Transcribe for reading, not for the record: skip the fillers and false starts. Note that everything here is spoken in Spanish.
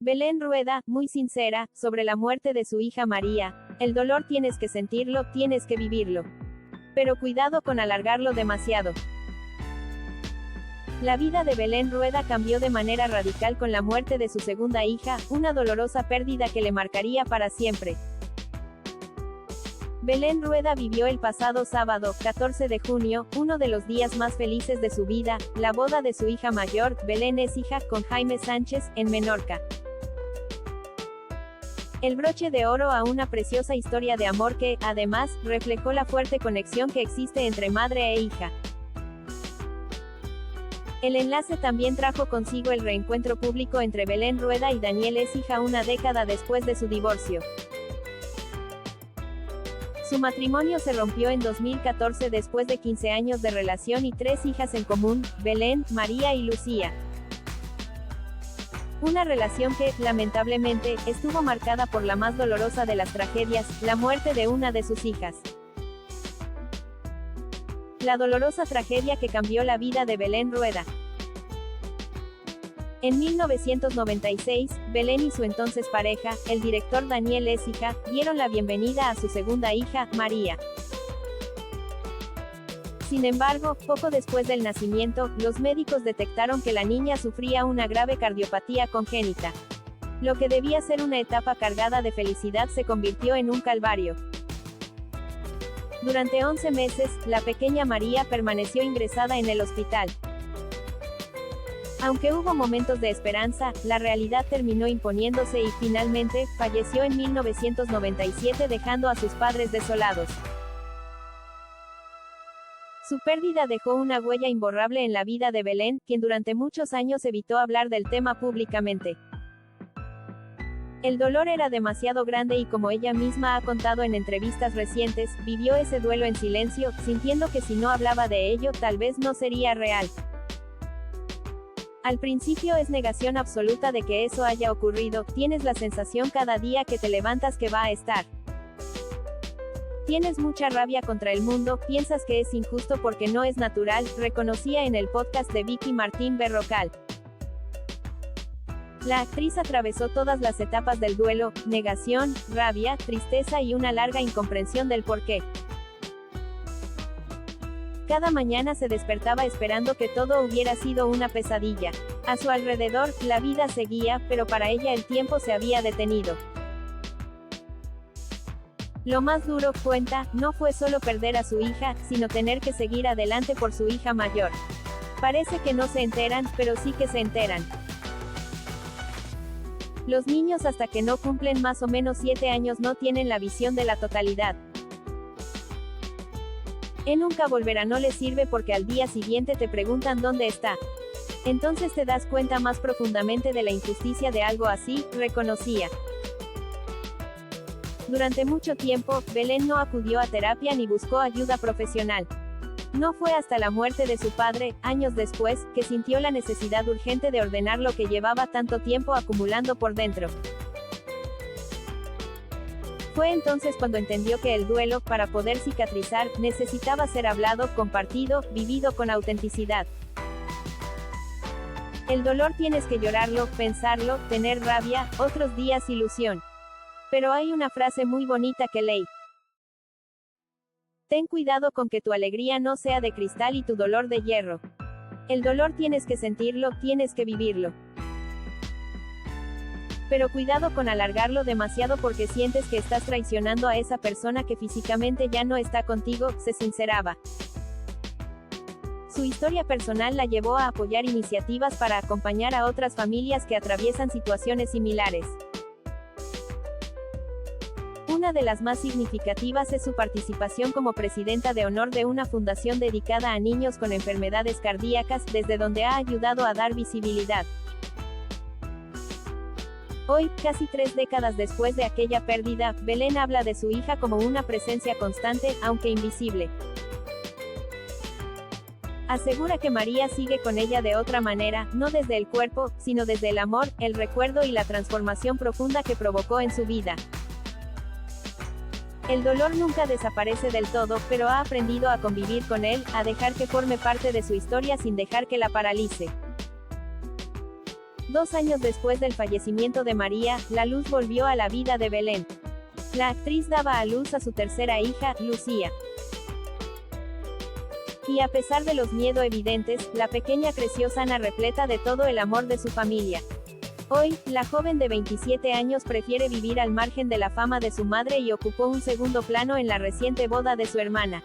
Belén Rueda, muy sincera, sobre la muerte de su hija María. El dolor tienes que sentirlo, tienes que vivirlo. Pero cuidado con alargarlo demasiado. La vida de Belén Rueda cambió de manera radical con la muerte de su segunda hija, una dolorosa pérdida que le marcaría para siempre. Belén Rueda vivió el pasado sábado, 14 de junio, uno de los días más felices de su vida, la boda de su hija mayor, Belén Écija, con Jaime Sánchez, en Menorca. El broche de oro a una preciosa historia de amor que, además, reflejó la fuerte conexión que existe entre madre e hija. El enlace también trajo consigo el reencuentro público entre Belén Rueda y Daniel Écija una década después de su divorcio. Su matrimonio se rompió en 2014 después de 15 años de relación y 3 hijas en común, Belén, María y Lucía. Una relación que, lamentablemente, estuvo marcada por la más dolorosa de las tragedias, la muerte de una de sus hijas. La dolorosa tragedia que cambió la vida de Belén Rueda. En 1996, Belén y su entonces pareja, el director Daniel Écija, dieron la bienvenida a su segunda hija, María. Sin embargo, poco después del nacimiento, los médicos detectaron que la niña sufría una grave cardiopatía congénita. Lo que debía ser una etapa cargada de felicidad se convirtió en un calvario. Durante 11 meses, la pequeña María permaneció ingresada en el hospital. Aunque hubo momentos de esperanza, la realidad terminó imponiéndose y, finalmente, falleció en 1997 dejando a sus padres desolados. Su pérdida dejó una huella imborrable en la vida de Belén, quien durante muchos años evitó hablar del tema públicamente. El dolor era demasiado grande y, como ella misma ha contado en entrevistas recientes, vivió ese duelo en silencio, sintiendo que si no hablaba de ello, tal vez no sería real. Al principio es negación absoluta de que eso haya ocurrido, tienes la sensación cada día que te levantas que va a estar. Tienes mucha rabia contra el mundo, piensas que es injusto porque no es natural, reconocía en el podcast de Vicky Martín Berrocal. La actriz atravesó todas las etapas del duelo, negación, rabia, tristeza y una larga incomprensión del porqué. Cada mañana se despertaba esperando que todo hubiera sido una pesadilla. A su alrededor, la vida seguía, pero para ella el tiempo se había detenido. Lo más duro, cuenta, no fue solo perder a su hija, sino tener que seguir adelante por su hija mayor. Parece que no se enteran, pero sí que se enteran. Los niños hasta que no cumplen más o menos 7 años no tienen la visión de la totalidad. Nunca volverá no les sirve porque al día siguiente te preguntan dónde está. Entonces te das cuenta más profundamente de la injusticia de algo así, reconocía. Durante mucho tiempo, Belén no acudió a terapia ni buscó ayuda profesional. No fue hasta la muerte de su padre, años después, que sintió la necesidad urgente de ordenar lo que llevaba tanto tiempo acumulando por dentro. Fue entonces cuando entendió que el duelo, para poder cicatrizar, necesitaba ser hablado, compartido, vivido con autenticidad. El dolor tienes que llorarlo, pensarlo, tener rabia, otros días ilusión. Pero hay una frase muy bonita que leí. Ten cuidado con que tu alegría no sea de cristal y tu dolor de hierro. El dolor tienes que sentirlo, tienes que vivirlo. Pero cuidado con alargarlo demasiado porque sientes que estás traicionando a esa persona que físicamente ya no está contigo, se sinceraba. Su historia personal la llevó a apoyar iniciativas para acompañar a otras familias que atraviesan situaciones similares. Una de las más significativas es su participación como presidenta de honor de una fundación dedicada a niños con enfermedades cardíacas, desde donde ha ayudado a dar visibilidad. Hoy, casi 3 décadas después de aquella pérdida, Belén habla de su hija como una presencia constante, aunque invisible. Asegura que María sigue con ella de otra manera, no desde el cuerpo, sino desde el amor, el recuerdo y la transformación profunda que provocó en su vida. El dolor nunca desaparece del todo, pero ha aprendido a convivir con él, a dejar que forme parte de su historia sin dejar que la paralice. 2 años después del fallecimiento de María, la luz volvió a la vida de Belén. La actriz daba a luz a su tercera hija, Lucía. Y a pesar de los miedos evidentes, la pequeña creció sana, repleta de todo el amor de su familia. Hoy, la joven de 27 años prefiere vivir al margen de la fama de su madre y ocupó un segundo plano en la reciente boda de su hermana.